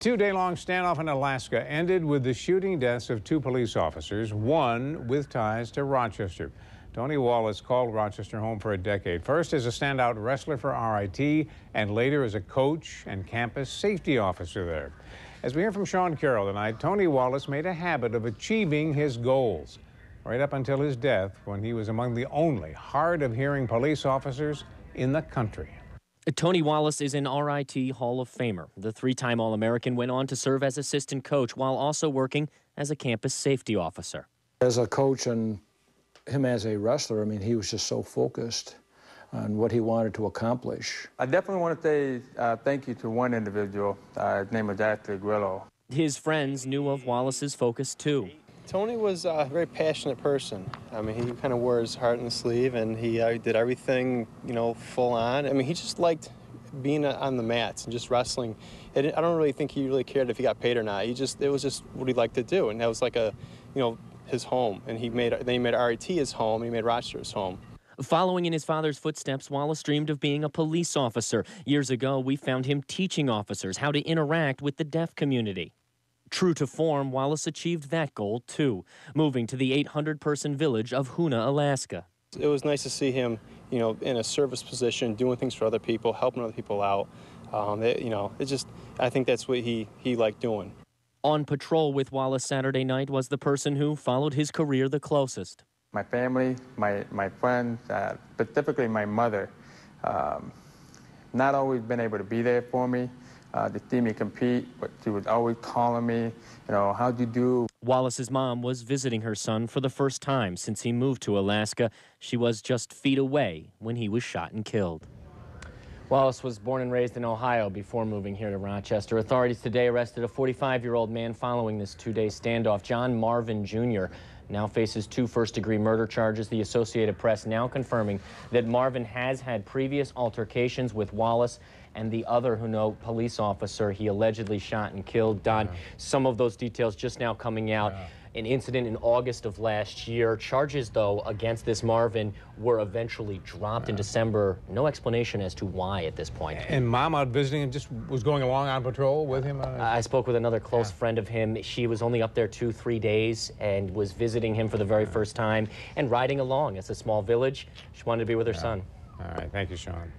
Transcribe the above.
Two-day-long standoff in Alaska ended with the shooting deaths of two police officers, one with ties to Rochester. Tony Wallace called Rochester home for a decade, first as a standout wrestler for RIT and later as a coach and campus safety officer there. As we hear from Sean Carroll tonight, Tony Wallace made a habit of achieving his goals, right up until his death when he was among the only hard-of-hearing police officers in the country. Tony Wallace is an RIT Hall of Famer. The three-time All-American went on to serve as assistant coach while also working as a campus safety officer. As a coach and him as a wrestler, I mean, he was just so focused on what he wanted to accomplish. I definitely want to say thank you to one individual. His name was Ashley Grillo. His friends knew of Wallace's focus, too. Tony was a very passionate person. I mean, he kind of wore his heart on his sleeve, and he did everything, full on. I mean, he just liked being on the mats and just wrestling. I don't really think he really cared if he got paid or not. It was just what he liked to do, and that was like his home. And he made RIT his home. He made Rochester his home. Following in his father's footsteps, Wallace dreamed of being a police officer. Years ago, we found him teaching officers how to interact with the deaf community. True to form, Wallace achieved that goal, too, moving to the 800-person village of Hoonah, Alaska. It was nice to see him, in a service position, doing things for other people, helping other people out. I think that's what he liked doing. On patrol with Wallace Saturday night was the person who followed his career the closest. My family, my friends, specifically my mother, not always been able to be there for me. To see me compete, but she was always calling me, how'd you do? Wallace's mom was visiting her son for the first time since he moved to Alaska. She was just feet away when he was shot and killed. Wallace was born and raised in Ohio before moving here to Rochester. Authorities today arrested a 45-year-old man following this two-day standoff. John Marvin Jr. now faces 2 first-degree murder charges. The Associated Press now confirming that Marvin has had previous altercations with Wallace and the other Hoonah police officer he allegedly shot and killed. Don, some of those details just now coming out. An incident in August of last year. Charges, though, against this Marvin were eventually dropped in December. No explanation as to why at this point. And Mom out visiting him just was going along on patrol with him? I spoke with another close friend of him. She was only up there 2-3 days and was visiting him for the very first time and riding along. It's a small village. She wanted to be with her son. All right. Thank you, Sean.